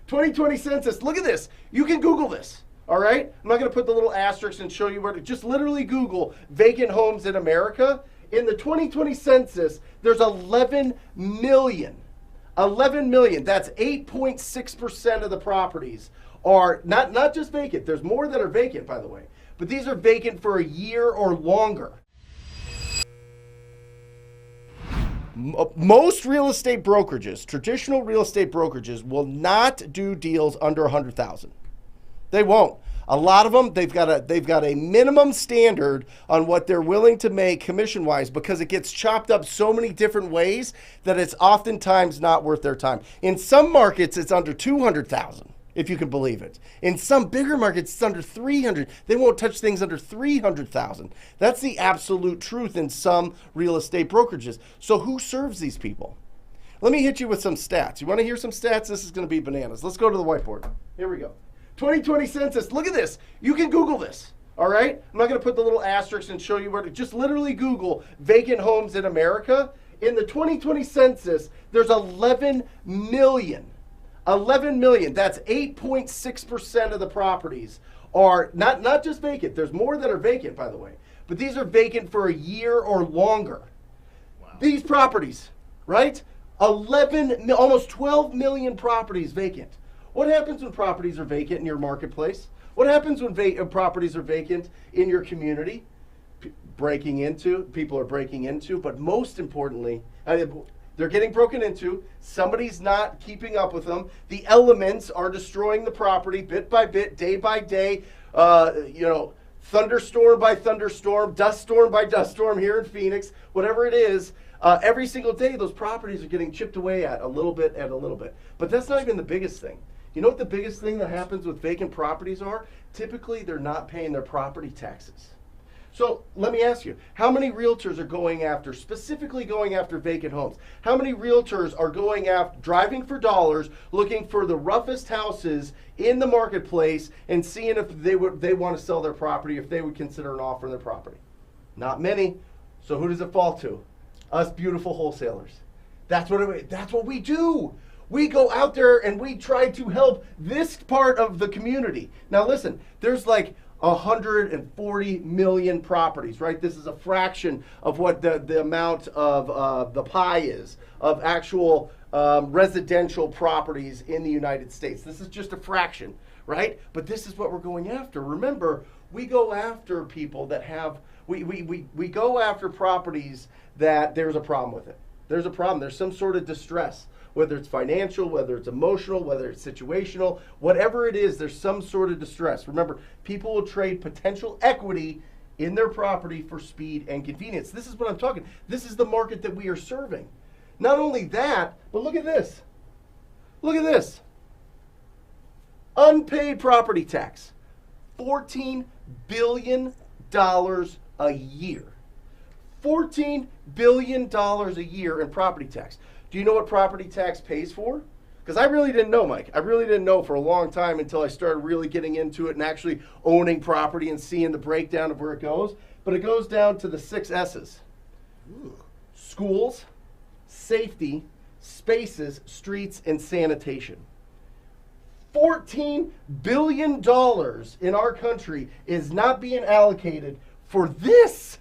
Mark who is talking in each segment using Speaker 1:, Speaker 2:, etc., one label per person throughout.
Speaker 1: 2020 census. Look at this. You can Google this. All right? I'm not going to put the little asterisks and show you where to just literally Google vacant homes in America. In the 2020 census, there's 11 million. 11 million. That's 8.6% of the properties are not just vacant. There's more that are vacant, by the way. But these are vacant for a year or longer. Most real estate brokerages, traditional real estate brokerages, will not do deals under 100,000. They won't. A lot of them, they've got a minimum standard on what they're willing to make commission-wise because it gets chopped up so many different ways that it's oftentimes not worth their time. In some markets, it's under 200,000, if you can believe it. In some bigger markets, it's under 300. They won't touch things under 300,000. That's the absolute truth in some real estate brokerages. So who serves these people? Let me hit you with some stats. You want to hear some stats? This is going to be bananas. Let's go to the whiteboard. Here we go. 2020 census. Look at this. You can Google this. All right? I'm not going to put the little asterisks and show you where to just literally Google vacant homes in America. In the 2020 census, there's 11 million. 11 million. That's 8.6% of the properties are not just vacant. There's more that are vacant, by the way. But these are vacant for a year or longer. Wow. These properties, right? Almost 12 million properties vacant. What happens when properties are vacant in your marketplace? What happens when properties are vacant in your community? People are breaking into, but most importantly, they're getting broken into. Somebody's not keeping up with them. The elements are destroying the property bit by bit, day by day, thunderstorm by thunderstorm, dust storm by dust storm here in Phoenix, whatever it is. Every single day, those properties are getting chipped away at a little bit. But that's not even the biggest thing. You know what the biggest thing that happens with vacant properties are? Typically, they're not paying their property taxes. So let me ask you, how many realtors are specifically going after vacant homes? How many realtors are going after, driving for dollars, looking for the roughest houses in the marketplace and seeing if they want to sell their property, if they would consider an offer on their property? Not many. So who does it fall to? Us beautiful wholesalers. That's what we do. We go out there and we try to help this part of the community. Now listen, there's like 140 million properties, right? This is a fraction of what the amount of the pie is of actual residential properties in the United States. This is just a fraction, right? But this is what we're going after. Remember, we go after people that have, we go after properties that there's a problem with it. There's a problem. There's some sort of distress. Whether it's financial, whether it's emotional, whether it's situational, whatever it is, there's some sort of distress. Remember, people will trade potential equity in their property for speed and convenience. This is what I'm talking. This is the market that we are serving. Not only that, but look at this. Look at this. Unpaid property tax. $14 billion a year. $14 billion a year in property tax. Do you know what property tax pays for? Because I really didn't know, Mike. I really didn't know for a long time until I started really getting into it and actually owning property and seeing the breakdown of where it goes. But it goes down to the 6 S's. Ooh. Schools, safety, spaces, streets, and sanitation. $14 billion in our country is not being allocated for this.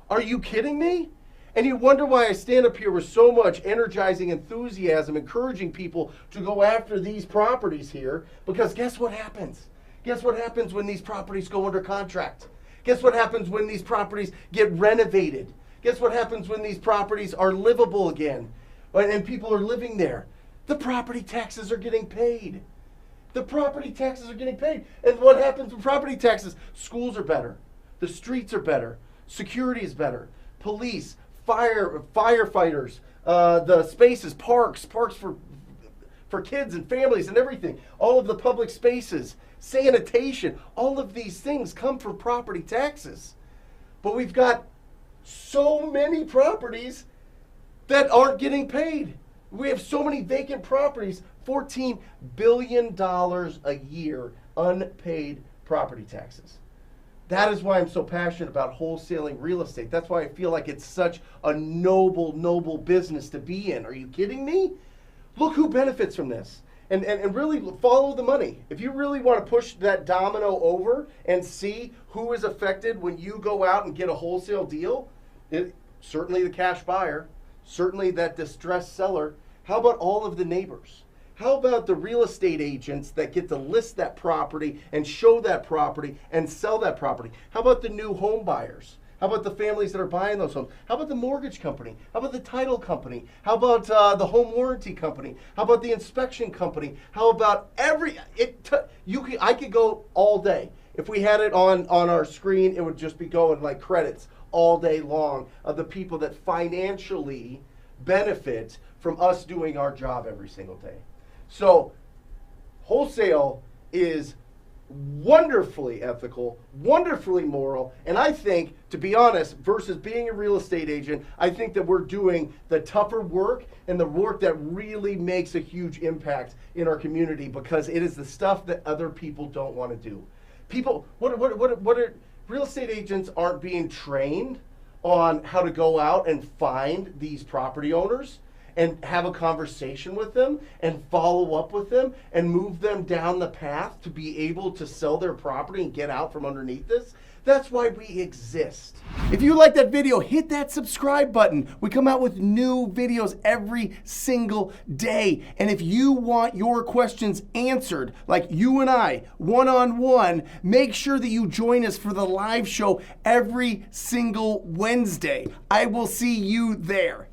Speaker 1: Are you kidding me? And you wonder why I stand up here with so much energizing enthusiasm, encouraging people to go after these properties here, because guess what happens? Guess what happens when these properties go under contract? Guess what happens when these properties get renovated? Guess what happens when these properties are livable again and people are living there? The property taxes are getting paid. The property taxes are getting paid. And what happens with property taxes? Schools are better. The streets are better. Security is better. Police, firefighters, the spaces, parks for kids and families and everything. All of the public spaces, sanitation, all of these things come from property taxes. But we've got so many properties that aren't getting paid. We have so many vacant properties, $14 billion a year unpaid property taxes. That is why I'm so passionate about wholesaling real estate. That's why I feel like it's such a noble business to be in. Are you kidding me? Look who benefits from this. and really follow the money. If you really want to push that domino over and see who is affected when you go out and get a wholesale deal, certainly the cash buyer, certainly that distressed seller. How about all of the neighbors? How about the real estate agents that get to list that property and show that property and sell that property? How about the new home buyers? How about the families that are buying those homes? How about the mortgage company? How about the title company? How about the home warranty company? How about the inspection company? How about I could go all day. If we had it on our screen, it would just be going like credits all day long of the people that financially benefit from us doing our job every single day. So wholesale is wonderfully ethical, wonderfully moral, and I think, to be honest, versus being a real estate agent, I think that we're doing the tougher work and the work that really makes a huge impact in our community, because it is the stuff that other people don't want to do. People, real estate agents aren't being trained on how to go out and find these property owners and have a conversation with them and follow up with them and move them down the path to be able to sell their property and get out from underneath this. That's why we exist. If you like that video, hit that subscribe button. We come out with new videos every single day. And if you want your questions answered, like you and I, one-on-one, make sure that you join us for the live show every single Wednesday. I will see you there.